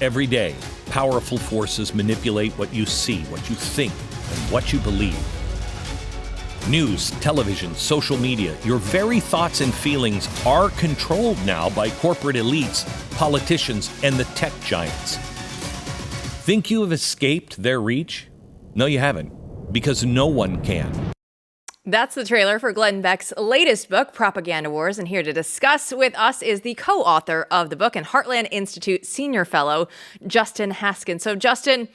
Every day, powerful forces manipulate what you see, what you think, and what you believe. News, television, social media, your very thoughts and feelings are controlled now by corporate elites, politicians, and the tech giants. Think you have escaped their reach? No, you haven't, because no one can. That's the trailer for Glenn Beck's latest book, Propaganda Wars. And here to discuss with us is the co-author of the book and Heartland Institute Senior Fellow, Justin Haskins. So, Justin,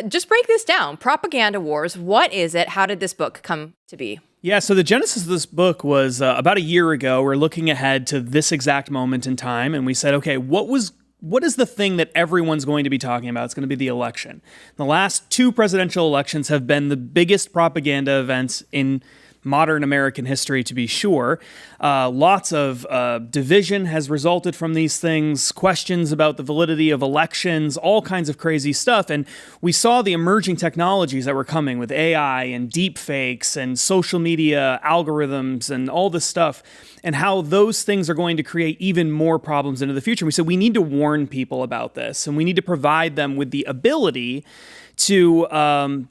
just break this down. Propaganda Wars, what is it? How did this book come to be? Yeah, so the genesis of this book was about a year ago. We're looking ahead to this exact moment in time, and we said, okay, what is the thing that everyone's going to be talking about? It's going to be the election. The last two presidential elections have been the biggest propaganda events in modern American history, to be sure. Lots of division has resulted from these things, questions about the validity of elections, all kinds of crazy stuff. And we saw the emerging technologies that were coming with AI and deep fakes and social media algorithms and all this stuff, and how those things are going to create even more problems into the future. We said we need to warn people about this, and we need to provide them with the ability to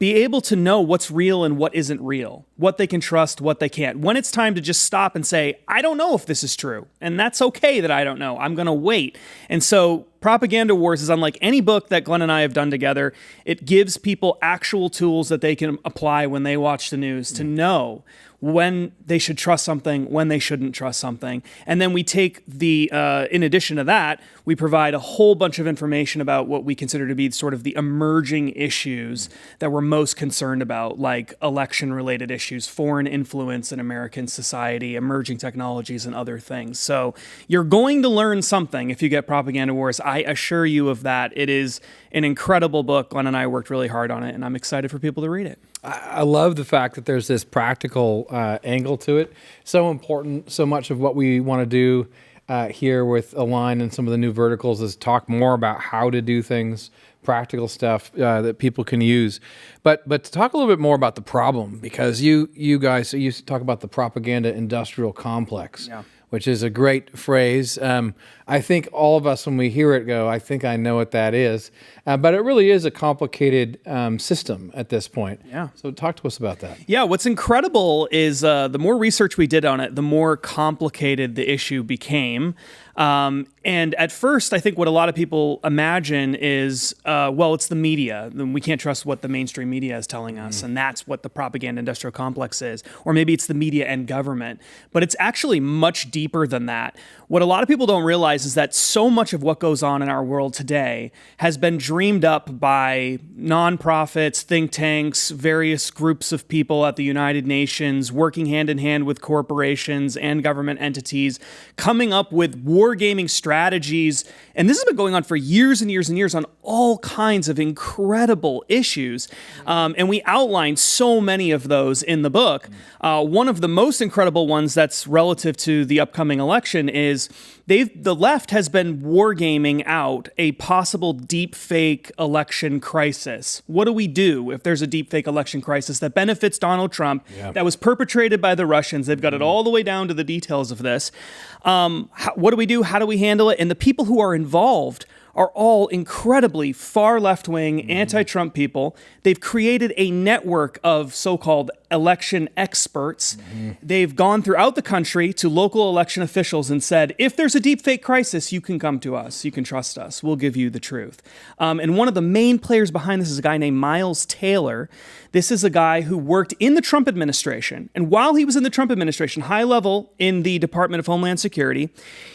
be able to know what's real and what isn't real, what they can trust, what they can't. When it's time to just stop and say, I don't know if this is true, and that's okay that I don't know. I'm going to wait. And so Propaganda Wars is unlike any book that Glenn and I have done together. It gives people actual tools that they can apply when they watch the news to know when they should trust something, when they shouldn't trust something. And then we take in addition to that, we provide a whole bunch of information about what we consider to be sort of the emerging issues that we're most concerned about, like election-related issues, foreign influence in American society, emerging technologies, and other things. So you're going to learn something if you get Propaganda Wars. I assure you of that. It is an incredible book. Glenn and I worked really hard on it, and I'm excited for people to read it. I love the fact that there's this practical angle to it. So important. So much of what we want to do here with Align and some of the new verticals is talk more about how to do things, practical stuff that people can use. But to talk a little bit more about the problem, because you guys used to talk about the propaganda industrial complex. Yeah. Which is a great phrase. I think all of us, when we hear it, go, I think I know what that is. But it really is a complicated system at this point. Yeah. So talk to us about that. Yeah, what's incredible is the more research we did on it, the more complicated the issue became. And at first, I think what a lot of people imagine is, well, it's the media. We can't trust what the mainstream media is telling us, and that's what the propaganda industrial complex is. Or maybe it's the media and government. But it's actually much deeper than that. What a lot of people don't realize is that so much of what goes on in our world today has been dreamed up by nonprofits, think tanks, various groups of people at the United Nations, working hand in hand with corporations and government entities, coming up with wargaming strategies. And this has been going on for years and years and years on all kinds of incredible issues. And we outlined so many of those in the book. One of the most incredible ones that's relative to the upcoming election is the left has been wargaming out a possible deep fake election crisis. What do we do if there's a deep fake election crisis that benefits Donald Trump, that was perpetrated by the Russians? They've got it all the way down to the details of this. What do we do? How do we handle it? And the people who are involved are all incredibly far left-wing, anti-Trump people. They've created a network of so-called election experts. They've gone throughout the country to local election officials and said, if there's a deepfake crisis, you can come to us. You can trust us. We'll give you the truth. And one of the main players behind this is a guy named Miles Taylor. This is a guy who worked in the Trump administration. And while he was in the Trump administration, high level in the Department of Homeland Security,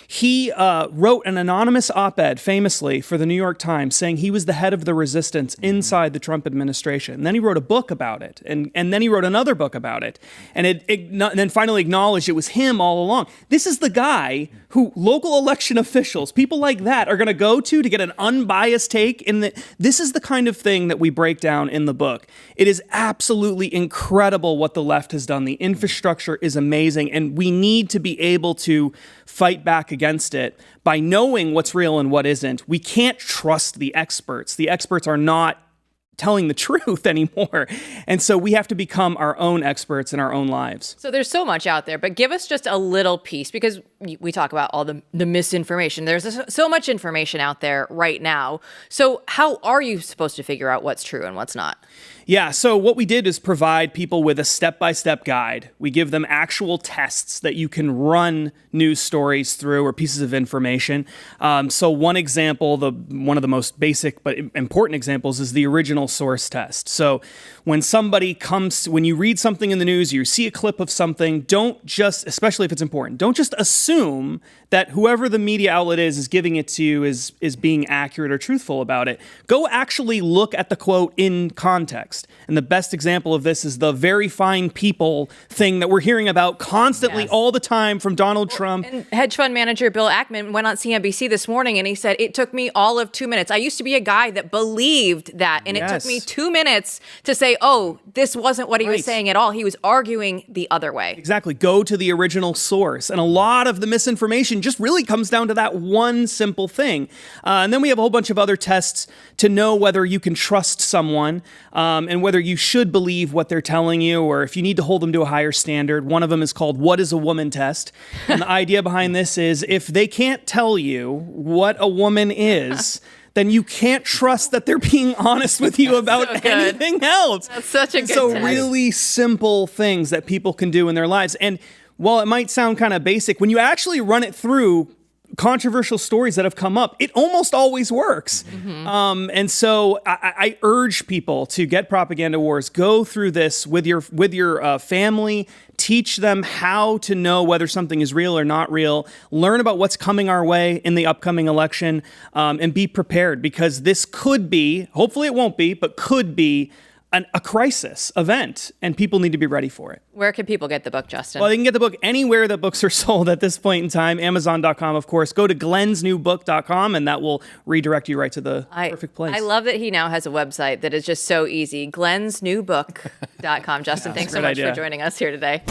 he wrote an anonymous op-ed famously for the New York Times saying he was the head of the resistance inside the Trump administration. And then he wrote a book about it. And then he wrote another book about it. And then finally acknowledged it was him all along. This is the guy who local election officials, people like that, are going to go to get an unbiased take. This is the kind of thing that we break down in the book. It is absolutely incredible what the left has done. The infrastructure is amazing, and we need to be able to fight back against it by knowing what's real and what isn't. We can't trust the experts. The experts are not telling the truth anymore. And so we have to become our own experts in our own lives. So there's so much out there, but give us just a little piece, because we talk about all the misinformation. There's so much information out there right now. So how are you supposed to figure out what's true and what's not? Yeah, so what we did is provide people with a step-by-step guide. We give them actual tests that you can run news stories through or pieces of information. So one example, one of the most basic but important examples is the original source test. So when you read something in the news, you see a clip of something, don't just, especially if it's important, don't just assume that whoever the media outlet is giving it to you is being accurate or truthful about it. Go actually look at the quote in context. And the best example of this is the very fine people thing that we're hearing about constantly all the time from Donald Trump. And hedge fund manager Bill Ackman went on CNBC this morning and he said, it took me all of 2 minutes. I used to be a guy that believed that. And it took me 2 minutes to say, oh, this wasn't what he was saying at all. He was arguing the other way. Exactly. Go to the original source. And a lot of the misinformation just really comes down to that one simple thing. And then we have a whole bunch of other tests to know whether you can trust someone and whether you should believe what they're telling you or if you need to hold them to a higher standard. One of them is called What is a Woman Test. And the idea behind this is if they can't tell you what a woman is, then you can't trust that they're being honest with you about anything else. That's such a good So test. really simple things that people can do in their lives. And while it might sound kind of basic, when you actually run it through controversial stories that have come up, it almost always works. And so I urge people to get Propaganda Wars, go through this with your family, teach them how to know whether something is real or not real, learn about what's coming our way in the upcoming election, and be prepared because this could be, hopefully it won't be, but could be a crisis event, and people need to be ready for it. Where can people get the book, Justin? Well, they can get the book anywhere that books are sold at this point in time. Amazon.com, of course. Go to glensnewbook.com, and that will redirect you right to the perfect place. I love that he now has a website that is just so easy. glensnewbook.com. Justin, thanks so much for joining us here today.